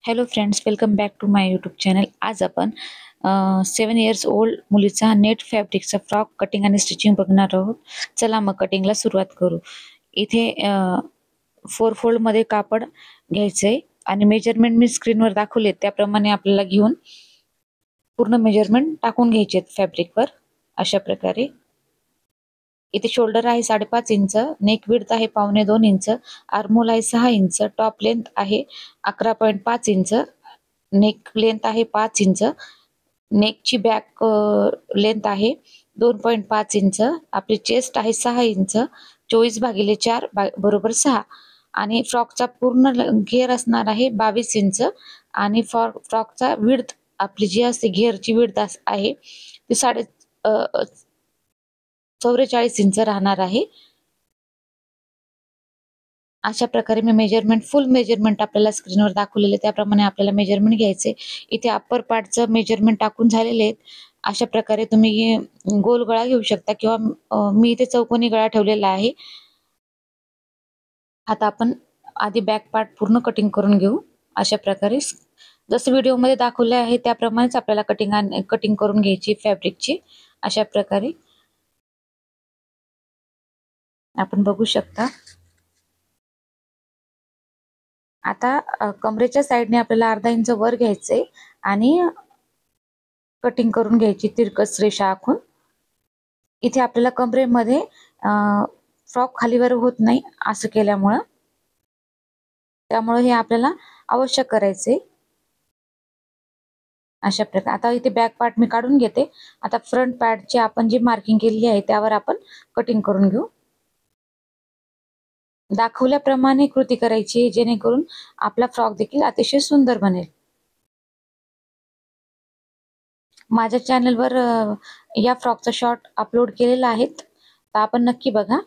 Hello friends, welcome back to my YouTube channel. आज आपण 7 years old मुलीचा net फॅब्रिकचा फ्रॉक कटिंग आणि स्टिचिंग बघणार आहोत. चला मग कटिंगला सुरुवात करू. इथे 4 फोल्डमध्ये कापड घ्यायचंय आणि मेजरमेंट मी स्क्रीनवर दाखवले त्याप्रमाणे आपल्याला घेऊन पूर्ण मेजरमेंट टाकून घ्यायचे फॅब्रिकवर. अशा प्रकारे इथे शोल्डर आहे 5.5 इंच, नेक विड्थ आहे 1.25 इंच, आर्महोल आहे 6 इंच, टॉप लेंथ आहे 11.5 इंच, नेक लेंथ आहे 5 इंच, नेकची बॅक लेंथ आहे 2.5 इंच, आपली चेस्ट आहे 6 इंच, 24/4 बरोबर 6 आणि फ्रॉकचा पूर्ण घेर असणार आहे 22 इंच आणि फ्रॉकचा विड्थ आपली जी असते घेरची विड्थ आहे ती 44 इंच राहणार आहे. अशा प्रकारे मी फुल मेजरमेंट आपल्याला स्क्रीनवर दाखवलेले त्याप्रमाणे आपल्याला मेजरमेंट घ्यायचे. इथे अप्पर पार्टचं मेजरमेंट टाकून झालेले आहेत. अशा प्रकारे तुम्ही गोल गळा घेऊ शकता किंवा मी इथे चौकोनी गळा ठेवलेला आहे. आता आपण आधी बॅक पार्ट पूर्ण कटिंग करून घेऊ. अशा प्रकारे जसं व्हिडिओमध्ये दाखवले आहे त्याप्रमाणेच आपल्याला कटिंग करून घ्यायची फॅब्रिकची. अशा प्रकारे आपण बघू शकता. आता कमरेच्या साईडने आपल्याला अर्धा इंच वर घ्यायचंय आणि कटिंग करून घ्यायची तिरकस रेषा आखून. इथे आपल्याला कमरेमध्ये फ्रॉक खालीवर होत नाही असं केल्यामुळं, त्यामुळे हे आपल्याला आवश्यक करायचे. अशा प्रकारे आता इथे बॅक पार्ट मी काढून घेते. आता फ्रंट पार्टची आपण जी मार्किंग केलेली आहे त्यावर आपण कटिंग करून घेऊ. दाखवल्याप्रमाणे कृती करायची जेणेकरून आपला फ्रॉक देखील अतिशय सुंदर बनेल. माझ्या चॅनलवर या फ्रॉकचा शॉर्ट अपलोड केलेला आहे, तर आपण नक्की बघा.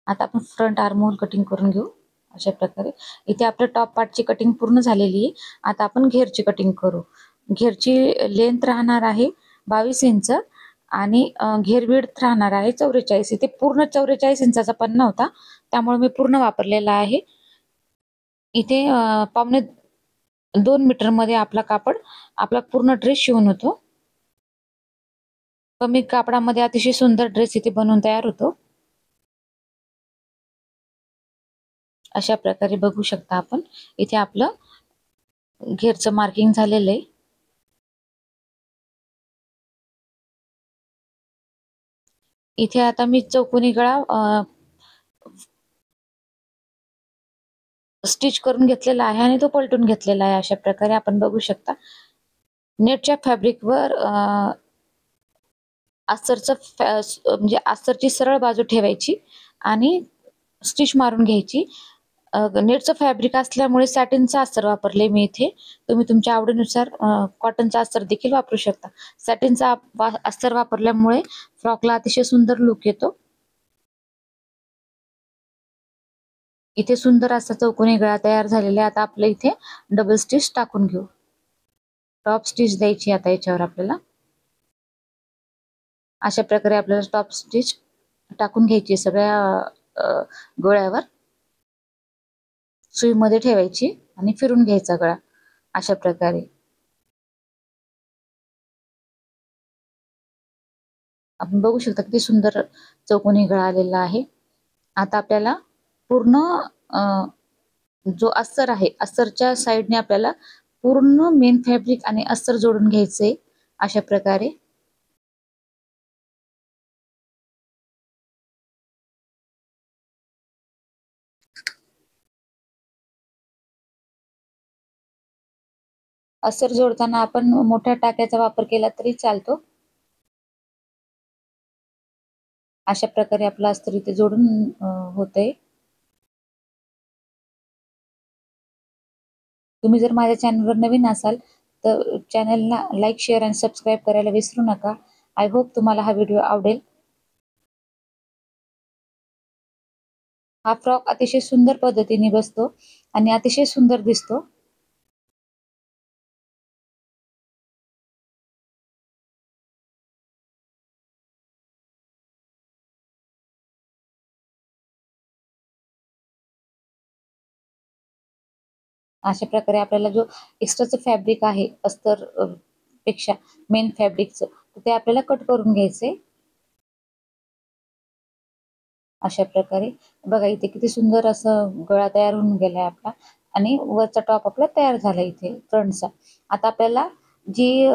आता आपण फ्रंट आर्महोल कटिंग करून घेऊ. अशा प्रकारे इथे आपलं टॉप पार्टची कटिंग पूर्ण झालेली आहे. आता आपण घेरची कटिंग करू. घेरची लेंथ राहणार आहे 22 इंच आणि घेर विड्थ राहणार आहे 44. इथे पूर्ण 44 इंचाचा पन्ना होता त्यामुळे मी पूर्ण वापरलेला आहे. इथे 2.25 मीटर मध्ये आपला पूर्ण ड्रेस शिवून होतो. कमी कापडामध्ये अतिशय सुंदर ड्रेस इथे बनवून तयार होतो. अशा प्रकारे बघू शकता आपण. इथे आपलं घेरचं मार्किंग झालेलं आहे. इथे आता मी चौकोनी गळा स्टिच करून घेतलेला आहे आणि तो पलटून घेतलेला आहे. अशा प्रकारे आपण बघू शकता. नेटच्या फॅब्रिकवर म्हणजे अस्तरची सरळ बाजू ठेवायची आणि स्टिच मारून घ्यायची. नेटचं फॅब्रिक असल्यामुळे सॅटिनचा अस्तर वापरले मी इथे. तुम्ही तुमच्या आवडीनुसार कॉटनचा अस्तर देखील वापरू शकता. सॅटिनचा अस्तर वापरल्यामुळे फ्रॉकला अतिशय सुंदर लुक येतो. इथे सुंदर असा चौकोनी गळा तयार झालेला आहे. आता आपल्या इथे डबल स्टिच टाकून घेऊ. टॉप स्टिच द्यायची आता याच्यावर आपल्याला. अशा प्रकारे आपल्याला टॉप स्टिच टाकून घ्यायची सगळ्या गळ्यावर. सुईमध्ये ठेवायची आणि फिरून घ्यायचा गळा. अशा प्रकारे आपण बघू शकता किती सुंदर चौकोनी गळा आलेला आहे. आता आपल्याला पूर्ण जो अस्तर आहे अस्तरच्या साईडने आपल्याला पूर्ण मेन फॅब्रिक आणि अस्तर जोडून घ्यायचंय. अशा प्रकारे अस्तर जोडताना आपण मोठ्या टाक्याचा वापर केला तरी चालतो. अशा प्रकारे आपलं अस्तर इथे जोडून होतंय. तुम्ही जर माझ्या चॅनलवर नवीन असाल तर चॅनलला लाईक, शेअर आणि सबस्क्राईब करायला विसरू नका. आय होप तुम्हाला हा व्हिडिओ आवडेल. हा फ्रॉक अतिशय सुंदर पद्धतीने बसतो आणि अतिशय सुंदर दिसतो. अशा प्रकारे आपल्याला जो एक्स्ट्राचं फॅब्रिक आहे अस्तर पेक्षा मेन फॅब्रिकचं, ते आपल्याला कट करून घ्यायचंय. अशा प्रकारे बघा इथे किती सुंदर असं गळा तयार होऊन गेलाय आपला आणि वरचा टॉप आपला तयार झाला इथे फ्रंटचा. आता आपल्याला जी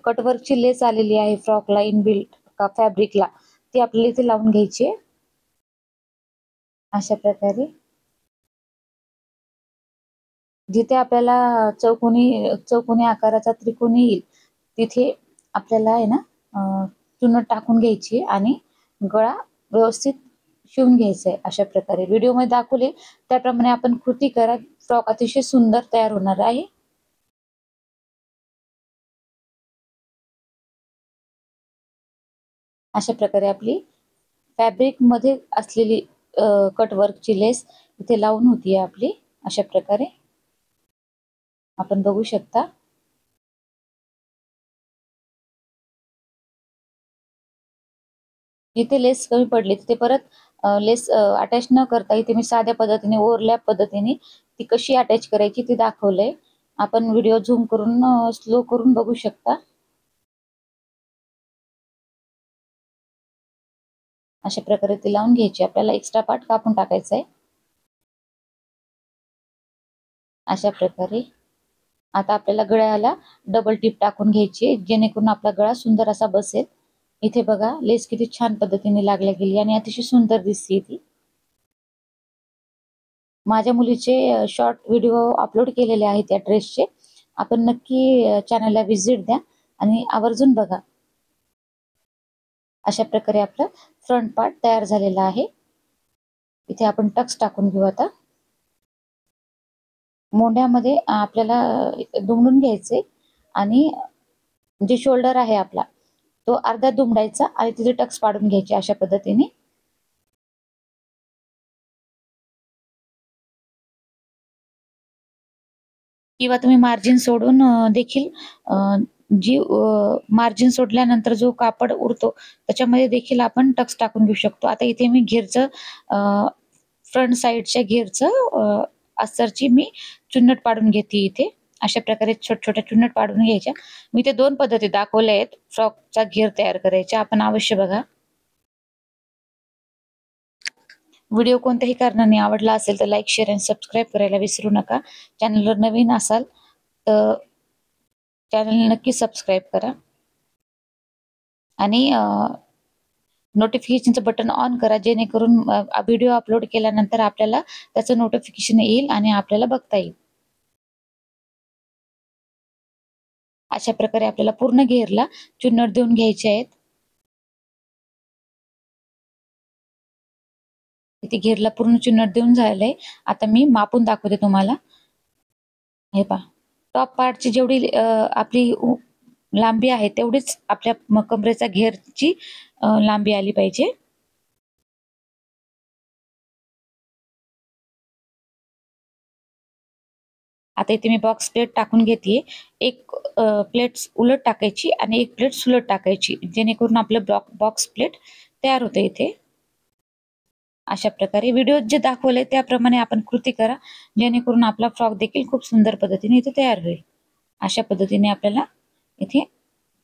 कटवर्कची लेस आलेली आहे फ्रॉकला इनबिल्ट का फॅब्रिकला, ती आपल्याला इथे लावून घ्यायची आहे. अशा प्रकारे जिथे आपल्याला चौकोनी चौकोनी आकाराचा त्रिकोणी येईल तिथे आपल्याला आहे ना चुन्नट टाकून घ्यायची आणि गळा व्यवस्थित शिवून घ्यायचा आहे. अशा प्रकारे व्हिडिओमध्ये दाखवले त्याप्रमाणे आपण कृती करा. फ्रॉक अतिशय सुंदर तयार होणार आहे. अशा प्रकारे आपली फॅब्रिक मध्ये असलेली कटवर्कची लेस इथे लावून होती आपली. अशा प्रकारे आपण बघू शकता. जिथे लेस कमी पडली तिथे परत लेस अटॅच न करता इथे मी साध्या पद्धतीने ओव्हरलॅप पद्धतीने ती कशी अटॅच करायची ते दाखवलंय. आपण व्हिडिओ झूम करून स्लो करून बघू शकता. अशा प्रकारे ती लावून घ्यायची. आपल्याला एक्स्ट्रा पार्ट कापून टाकायचा आहे. अशा प्रकारे आता आपल्याला गळ्याला डबल टिप टाकून घ्यायची जेणेकरून आपला गळा सुंदर असा बसेल. इथे बघा लेस किती छान पद्धतीने लागल्या गेली आणि अतिशय सुंदर दिसते ती. माझ्या मुलीचे शॉर्ट व्हिडिओ अपलोड केलेले आहेत या ड्रेसचे. आपण नक्की चॅनलला व्हिजिट द्या आणि आवर्जून बघा. अशा प्रकारे आपला फ्रंट पार्ट तयार झालेला आहे. इथे आपण टक्स टाकून घेऊ. आता मोंढ्यामध्ये आपल्याला दुमडून घ्यायचे आणि जे शोल्डर आहे आपला तो अर्धा दुमडायचा आणि तिथे टक्स पाडून घ्यायचे अशा पद्धतीने. किंवा तुम्ही मार्जिन सोडून देखील जी मार्जिन सोडल्यानंतर जो कापड उरतो त्याच्यामध्ये देखील आपण टक्स टाकून घेऊ शकतो. आता इथे मी घेरचं फ्रंट साईडच्या घेरचं अस्तरची मी चुन्नट पाडून घेते इथे. अशा प्रकारे छोट्या चुन्नट पाडून घ्यायच्या. मी ते 2 पद्धती दाखवल्या आहेत फ्रॉकचा घेर तयार करायच्या. आपण अवश्य बघा. व्हिडिओ कोणत्याही कारणाने आवडला असेल तर लाईक, शेअर आणि सबस्क्राईब करायला विसरू नका. चॅनलवर नवीन असाल तर चॅनल नक्की सबस्क्राईब करा आणि नोटिफिकेशनचं बटन ऑन करा जेणेकरून व्हिडिओ अपलोड केल्यानंतर आपल्याला त्याचं नोटिफिकेशन येईल आणि आपल्याला बघता येईल. अशा प्रकारे आपल्याला पूर्ण घेरला चुन्नट देऊन घ्यायचे आहेत. इथे घेरला पूर्ण चुन्नट देऊन झालंय. आता मी मापून दाखवते तुम्हाला. हे पहा टॉप पार्टची जेवढी आपली लांबी आहे तेवढीच आपल्या कमरेचा घेरची लांबी आली पाहिजे. आता इथे मी बॉक्स प्लेट टाकून घेते. एक प्लेट उलट टाकायची आणि एक प्लेट सुलट टाकायची जेणेकरून आपलं बॉक्स प्लेट तयार होते इथे. अशा प्रकारे व्हिडिओत जे दाखवले त्याप्रमाणे आपण कृती करा जेणेकरून आपला फ्रॉक देखील खूप सुंदर पद्धतीने इथे तयार होईल. अशा पद्धतीने आपल्याला इथे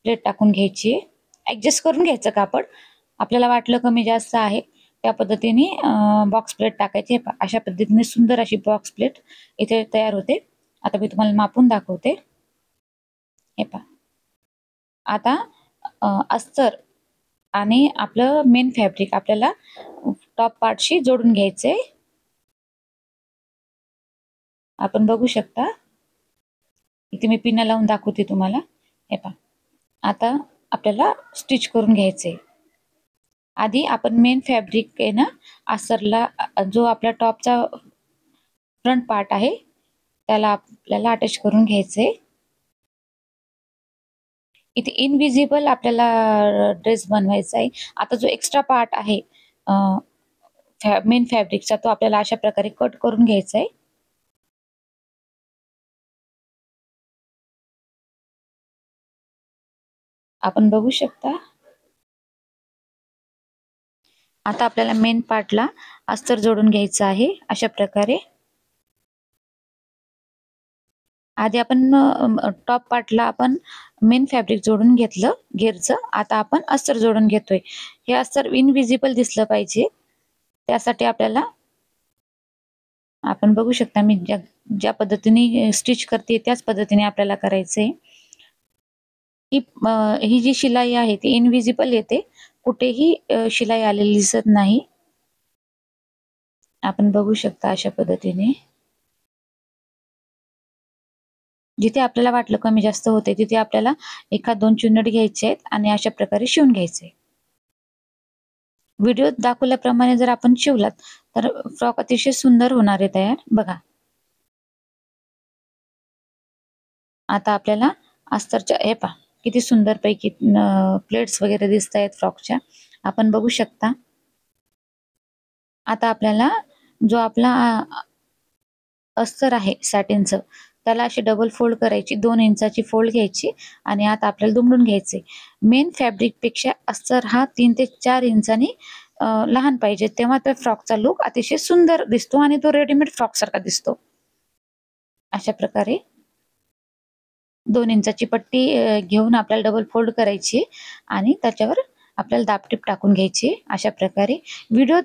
प्लेट टाकून घ्यायची. ऍडजस्ट करून घ्यायचं कापड. आपल्याला वाटलं कमी जास्त आहे त्या पद्धतीने बॉक्स प्लेट टाकायची. अशा पद्धतीने सुंदर अशी बॉक्स प्लेट इथे तयार होते. आता मी तुम्हाला मापून दाखवते. हे पहा आता अस्तर आणि आपलं मेन फॅब्रिक आपल्याला टॉप पार्टशी जोडून घ्यायचंय. आपण बघू शकता इथे मी पिन लावून दाखवते तुम्हाला. हे पहा आता आपल्याला स्टिच करून घ्यायचंय. आधी आपण मेन फॅब्रिक आहे ना अस्तरला जो आपला टॉपचा फ्रंट पार्ट आहे त्याला आपल्याला अटॅच करून घ्यायचंय. इथे इनविजिबल आपल्याला ड्रेस बनवायचा आहे. आता जो एक्स्ट्रा पार्ट आहे मेन फॅब्रिकचा तो आपल्याला अशा प्रकारे कट करून घ्यायचा आहे. आपण बघू शकता. आता आपल्याला मेन पार्टला अस्तर जोडून घ्यायचं आहे अशा प्रकारे. आधी आपण टॉप पार्टला आपण मेन फॅब्रिक जोडून घेतलं घेरचं. आता आपण अस्तर जोडून घेतोय. हे अस्तर इनव्हिजिबल दिसलं पाहिजे. त्यासाठी आपल्याला आपण बघू शकता मी ज्या पद्धतीने स्टिच करते त्याच पद्धतीने आपल्याला करायचंय. ही जी शिलाई आहे ती इनव्हिजिबल येते. कुठेही शिलाई आलेली दिसत नाही. आपण बघू शकता अशा पद्धतीने. जिथे आपल्याला वाटलं कमी जास्त होते तिथे आपल्याला एखाद दोन चुनट घ्यायचे आहेत आणि अशा प्रकारे शिवून घ्यायचे. व्हिडिओत दाखवल्याप्रमाणे जर आपण शिवलात तर फ्रॉक अतिशय सुंदर होणार आहे तयार. बघा, आता आपल्याला अस्तरच्या हे पहा किती सुंदर पैकी प्लेट्स वगैरे दिसत आहेत फ्रॉकच्या. आपण बघू शकता. आता आपल्याला जो आपला अस्तर आहे सॅटिनचं त्याला अशी डबल फोल्ड करायची. 2 इंचाची फोल्ड घ्यायची आणि आता आपल्याला दुमडून घ्यायचे. मेन फॅब्रिक पेक्षा अस्तर हा 3 ते 4 इंचांनी लहान पाहिजे. तेव्हा त्या फ्रॉकचा लुक अतिशय सुंदर दिसतो आणि तो रेडीमेड फ्रॉक सारखा दिसतो. अशा प्रकारे 2 इंचाची पट्टी घेऊन आपल्याला डबल फोल्ड करायची आणि त्याच्यावर आपल्याला दाबटीप टाकून घ्यायची. अशा प्रकारे व्हिडिओ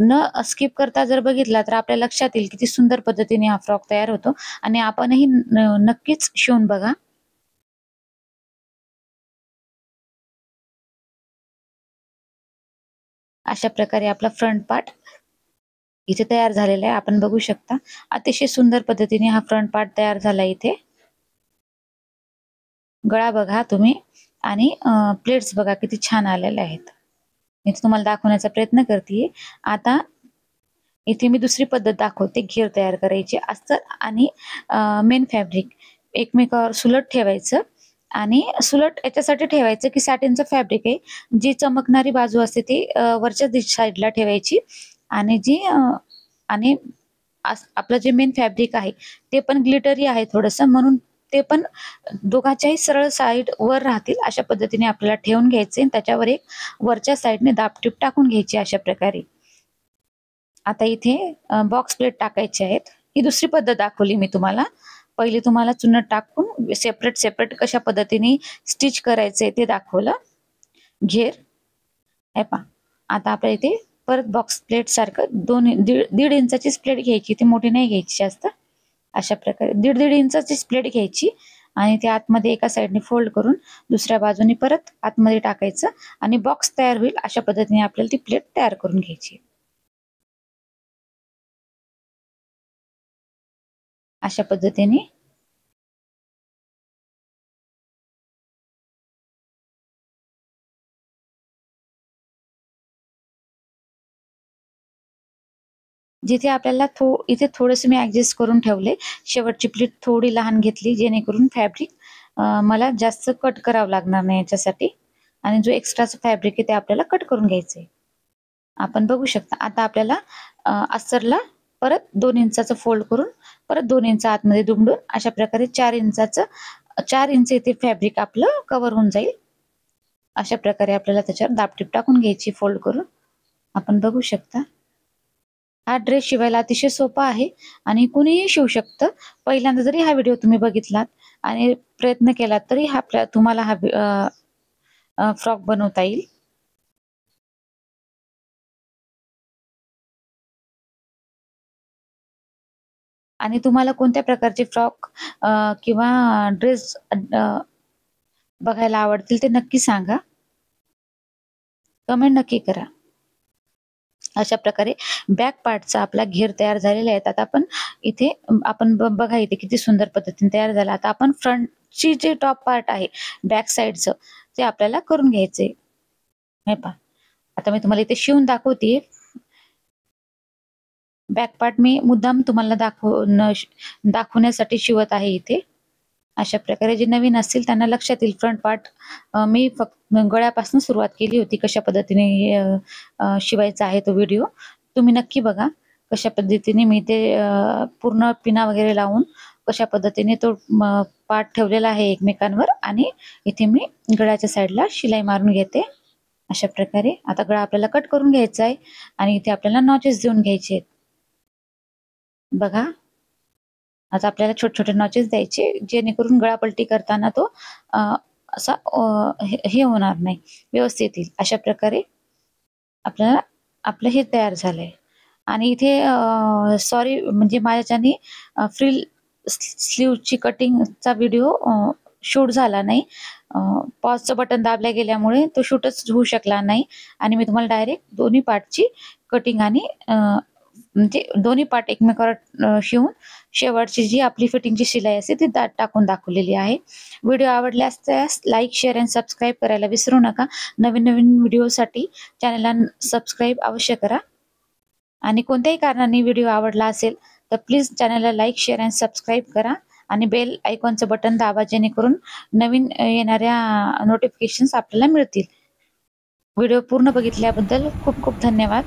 न स्किप करता जर बघितला तर आपल्या लक्षात येईल किती सुंदर पद्धतीने हा फ्रॉक तयार होतो आणि आपणही नक्कीच शिवून बघा. अशा प्रकारे आपला फ्रंट पार्ट इथे तयार झालेला आहे. आपण बघू शकता अतिशय सुंदर पद्धतीने हा फ्रंट पार्ट तयार झाला इथे. गळा बघा तुम्ही आणि प्लेट्स बघा किती छान आलेले आहेत. मी तुम्हाला दाखवण्याचा प्रयत्न करते. आता इथे मी दुसरी पद्धत दाखवते घेर तयार करायची. अस्तर आणि मेन फॅब्रिक एकमेकावर सुलट ठेवायचं आणि सुलट याच्यासाठी ठेवायचं की सॅटिनचं फॅब्रिक आहे. जी चमकणारी बाजू असते ती वरच्या साईडला ठेवायची आणि जी आणि आपलं जे मेन फॅब्रिक आहे ते पण ग्लिटरी आहे थोडंसं, म्हणून ते पण दोघांच्याही सरळ साईड वर राहतील अशा पद्धतीने आपल्याला ठेवून घ्यायचे. त्याच्यावर एक वरच्या साईडने दाबटीप टाकून घ्यायची अशा प्रकारे. आता इथे बॉक्स प्लेट टाकायचे आहेत. ही दुसरी पद्धत दाखवली मी तुम्हाला. पहिली तुम्हाला चुन्नट टाकून सेपरेट कशा पद्धतीने स्टिच करायचंय ते दाखवलं. घेर हे पहा. आता आपल्या इथे परत बॉक्स प्लेट सारखं 1.5 इंचाचीच प्लेट घ्यायची. ती मोठी नाही घ्यायची जास्त. अशा प्रकारे 1.5 इंचाचीच प्लेट घ्यायची आणि ते आतमध्ये एका साईडने फोल्ड करून दुसऱ्या बाजूने परत आतमध्ये टाकायचं आणि बॉक्स तयार होईल अशा पद्धतीने आपल्याला ती प्लेट तयार करून घ्यायची. अशा पद्धतीने जिथे आपल्याला इथे थोडंसं मी ऍडजस्ट करून ठेवले. शेवटची प्लेट थोडी लहान घेतली जेणेकरून फॅब्रिक मला जास्त कट करावं लागणार नाही याच्यासाठी आणि जो एक्स्ट्राचं फॅब्रिक आहे ते आपल्याला कट करून घ्यायचंय. आपण बघू शकता. आता आपल्याला अस्तरला परत 2 इंचाचं फोल्ड करून परत 2 इंच आतमध्ये दुमडून अशा प्रकारे 4 इंच इथे फॅब्रिक आपलं कव्हर होऊन जाईल. अशा प्रकारे आपल्याला त्याच्यावर दाबटीप टाकून घ्यायची फोल्ड करून. आपण बघू शकता. हा ड्रेस शिवायला अतिशय सोपा आहे आणि कुणीही शिवू शकतं. पहिल्यांदा जरी हा व्हिडिओ तुम्ही बघितलात आणि प्रयत्न केलात तरी तुम्हाला हा फ्रॉक बनवता येईल. आणि तुम्हाला कोणत्या प्रकारचे फ्रॉक किंवा ड्रेस बघायला आवडतील ते नक्की सांगा. कमेंट नक्की करा. अशा प्रकारे बॅक पार्टचा आपला घेर तयार झालेला आहे. आता आपण इथे बघा इथे किती सुंदर पद्धतीने तयार झाला. आता आपण फ्रंटची जे टॉप पार्ट आहे बॅक साईडचं ते आपल्याला करून घ्यायचे. हे पहा. आता मी तुम्हाला इथे शिवून दाखवते. बॅक पार्ट मी मुद्दाम तुम्हाला दाखवण्यासाठी शिवत आहे इथे. अशा प्रकारे जे नवीन असतील त्यांना लक्षात येईल. फ्रंट पार्ट मी फक्त गळ्यापासून सुरुवात केली होती. कशा पद्धतीने शिवायचा आहे तो व्हिडिओ तुम्ही नक्की बघा. कशा पद्धतीने मी ते पूर्ण पिना वगैरे लावून कशा पद्धतीने तो पार्ट ठेवलेला आहे एकमेकांवर आणि इथे मी गळ्याच्या साईडला शिलाई मारून घेते. अशा प्रकारे आता गळा आपल्याला कट करून घ्यायचा आहे आणि इथे आपल्याला नॉचेस देऊन घ्यायचे आहेत. बघा आता आपल्याला छोटे-छोटे नॉचेस द्यायचे, जेणेकरून गळापट्टी करताना तो असा हे होणार नाही, व्यवस्थित येईल. अशा प्रकारे आपल्याला आपलं हे तयार झालंय. आणि इथे सॉरी म्हणजे माझ्याच्यानी फ्रिल स्लीव्हची कटिंगचा व्हिडिओ शूट झाला नाही. पॉजचं बटन दाबल्या गेल्यामुळे तो शूटच होऊ शकला नाही आणि मी तुम्हाला डायरेक्ट दोन्ही पार्टची कटिंग आणि म्हणजे दोन्ही पार्ट एकमेकावर शिवून शेवटची जी आपली फिटिंगची शिलाई असते ती टाकून दाखवलेली आहे. व्हिडिओ आवडल्यास त्यास लाईक, शेअर आणि सबस्क्राईब करायला विसरू नका. नवीन-नवीन व्हिडिओसाठी चॅनलला सबस्क्राईब अवश्य करा. आणि कोणत्याही कारणाने व्हिडिओ आवडला असेल तर प्लीज चॅनलला लाईक, शेअर आणि सबस्क्राईब करा आणि बेल आयकॉनचं बटन दाबा, जेणेकरून नवीन येणाऱ्या नोटिफिकेशन्स आपल्याला मिळतील. व्हिडिओ पूर्ण बघितल्याबद्दल खूप खूप धन्यवाद.